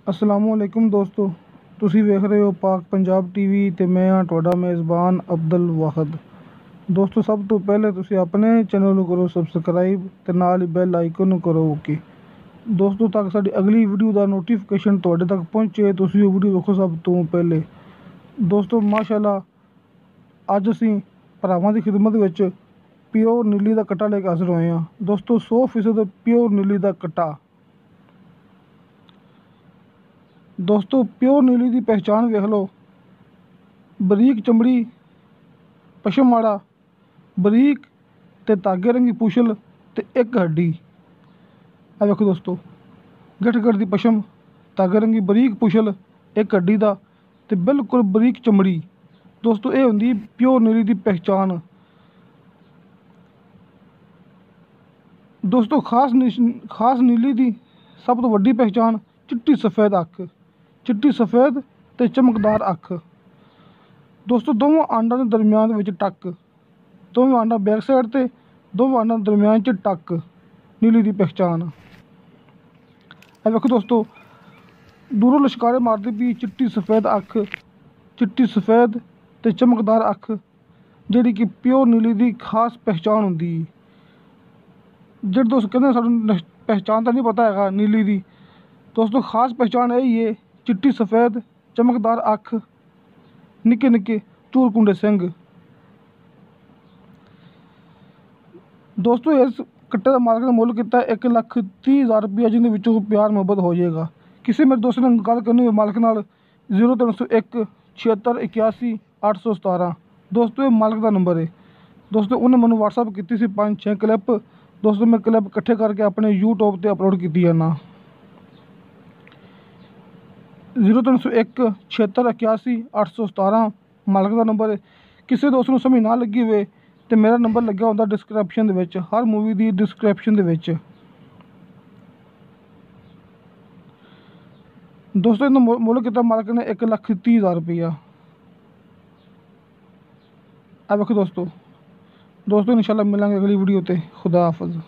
असलामुअलैकुम दोस्तों, ਤੁਸੀਂ ਵੇਖ ਰਹੇ ਹੋ ਪਾਕ ਪੰਜਾਬ ਟੀਵੀ ਤੇ ਮੈਂ ਹਾਂ ਤੁਹਾਡਾ ਮੇਜ਼ਬਾਨ ਅਬਦੁਲ ਵਾਹਦ। ਦੋਸਤੋ, ਸਭ ਤੋਂ ਪਹਿਲੇ ਤੁਸੀਂ ਆਪਣੇ ਚੈਨਲ ਨੂੰ ਕਰੋ ਸਬਸਕ੍ਰਾਈਬ ਤੇ ਨਾਲ ਹੀ ਬੈਲ ਆਈਕਨ ਨੂੰ ਕਰੋ ਓਕੇ ਦੋਸਤੋ, ਤਾਂ ਕਿ ਸਾਡੀ ਅਗਲੀ ਵੀਡੀਓ ਦਾ ਨੋਟੀਫਿਕੇਸ਼ਨ ਤੁਹਾਡੇ ਤੱਕ ਪਹੁੰਚੇ। ਤੁਸੀਂ ਉਹ ਵੀਡੀਓ ਵੇਖੋ ਸਭ ਤੋਂ ਪਹਿਲੇ। ਦੋਸਤੋ ਮਾਸ਼ਾਅੱਲਾ, ਅੱਜ ਅਸੀਂ ਭਰਾਵਾਂ ਦੀ ਖਿਦਮਤ ਵਿੱਚ ਪਿਓਰ ਨੀਲੀ ਦਾ ਕੱਟਾ ਲੈ ਕੇ ਹਾਜ਼ਰ ਹੋਏ ਹਾਂ। ਦੋਸਤੋ 100% ਪਿਓਰ ਨੀਲੀ ਦਾ ਕੱਟਾ। ਦੋਸਤੋ ਪਿਓਰ ਨੀਲੀ ਦੀ ਪਹਿਚਾਣ ਵੇਖ ਲਓ। ਬਰੀਕ ਚਮੜੀ, ਪਸ਼ਮ ਵਾਲਾ, ਬਰੀਕ ਤੇ ਧਾਗੇ ਰੰਗੀ ਪੁਛਲ ਤੇ ਇੱਕ ਹੱਡੀ। ਆ ਵੇਖੋ ਦੋਸਤੋ, ਗਿੱਠ ਦੀ ਪਸ਼ਮ, ਧਾਗੇ ਰੰਗੀ ਬਰੀਕ ਪੁਛਲ, ਇੱਕ ਹੱਡੀ ਦਾ ਤੇ ਬਿਲਕੁਲ ਬਰੀਕ ਚਮੜੀ। ਦੋਸਤੋ ਇਹ ਹੁੰਦੀ ਪਿਓਰ ਨੀਲੀ ਦੀ ਪਹਿਚਾਣ। ਦੋਸਤੋ ਖਾਸ ਨੀਲੀ ਦੀ ਸਭ ਤੋਂ ਵੱਡੀ ਪਹਿਚਾਣ ਚਿੱਟੀ ਸਫੈਦ ਅੱਖ, ਚਿੱਟੀ ਸਫੈਦ ਤੇ ਚਮਕਦਾਰ ਅੱਖ। ਦੋਸਤੋ ਦੋਵਾਂ ਆਂਡਾਂ ਦੇ ਦਰਮਿਆਨ ਵਿੱਚ ਟੱਕ, ਦੋਵੇਂ ਆਂਡਾਂ ਬੈਕ ਸਾਈਡ ਤੇ, ਦੋਵਾਂ ਆਂਡਾਂ ਦੇ ਦਰਮਿਆਨ 'ਚ ਟੱਕ। ਨੀਲੀ ਦੀ ਪਹਿਚਾਣ। ਇਹ ਵੇਖੋ ਦੋਸਤੋ, ਦੂਰੋਂ ਲਿਸ਼ਕਾਰੇ ਮਾਰਦੀ ਪਈ ਚਿੱਟੀ ਸਫੈਦ ਅੱਖ, ਚਿੱਟੀ ਸਫੈਦ ਤੇ ਚਮਕਦਾਰ ਅੱਖ, ਜਿਹੜੀ ਕਿ ਪਿਓਰ ਨੀਲੀ ਦੀ ਖਾਸ ਪਹਿਚਾਣ ਹੁੰਦੀ। ਜਿਹੜੇ ਦੋਸਤ ਕਹਿੰਦੇ ਸਾਨੂੰ ਪਹਿਚਾਣ ਤਾਂ ਨਹੀਂ ਪਤਾ ਹੈਗਾ ਨੀਲੀ ਦੀ, ਦੋਸਤੋ ਖਾਸ ਪਹਿਚਾਣ ਇਹੀ ਹੈ, ਚਿੱਟੀ ਸਫੈਦ ਚਮਕਦਾਰ ਅੱਖ, ਨਿੱਕੇ ਨਿੱਕੇ ਚੂਰ ਕੁੰਡੇ ਸਿੰਘ। ਦੋਸਤੋ ਇਸ ਕੱਟੇ ਦਾ ਮਾਲਕ ਨੇ ਮੁੱਲ ਕੀਤਾ 1,30,000 ਰੁਪਇਆ, ਜਿਹਦੇ ਵਿੱਚੋਂ ਪਿਆਰ ਮੁਹੱਬਤ ਹੋ ਜਾਏਗਾ। ਕਿਸੇ ਮੇਰੇ ਦੋਸਤ ਨੇ ਗੱਲ ਕਰਨੀ ਹੋਵੇ ਮਾਲਕ ਨਾਲ 0301 76 81 817। ਦੋਸਤੋ ਇਹ ਮਾਲਕ ਦਾ ਨੰਬਰ ਹੈ। ਦੋਸਤੋ ਉਹਨੇ ਮੈਨੂੰ ਵਟਸਐਪ ਕੀਤੀ ਸੀ 5-6 ਕਲਿੱਪ। ਦੋਸਤੋ ਮੈਂ ਕਲਿੱਪ ਇਕੱਠੇ ਕਰਕੇ ਆਪਣੇ YouTube 'ਤੇ ਅਪਲੋਡ ਕੀਤੀ ਜਾਂਦਾ। 0301 76 81 817 ਮਾਲਕ ਦਾ ਨੰਬਰ ਹੈ। ਕਿਸੇ ਦੋਸਤ ਨੂੰ ਸਮਝ ਨਾ ਲੱਗੀ ਹੋਵੇ ਤੇ ਮੇਰਾ ਨੰਬਰ ਲੱਗਿਆ ਹੁੰਦਾ ਡਿਸਕ੍ਰਿਪਸ਼ਨ ਦੇ ਵਿੱਚ, ਹਰ ਮੂਵੀ ਦੀ ਡਿਸਕ੍ਰਿਪਸ਼ਨ ਦੇ ਵਿੱਚ। ਦੋਸਤੋ ਇਹਨੂੰ ਮੁੱਲ ਕੀਤਾ ਮਾਲਕ ਨੇ 1,30,000 ਰੁਪਇਆ। ਆ ਵੇਖੋ ਦੋਸਤੋ, ਇਨਸ਼ਾਅੱਲਾ ਮਿਲਾਂਗੇ ਅਗਲੀ ਵੀਡੀਓ 'ਤੇ। ਖੁਦਾ ਹਾਫਿਜ਼।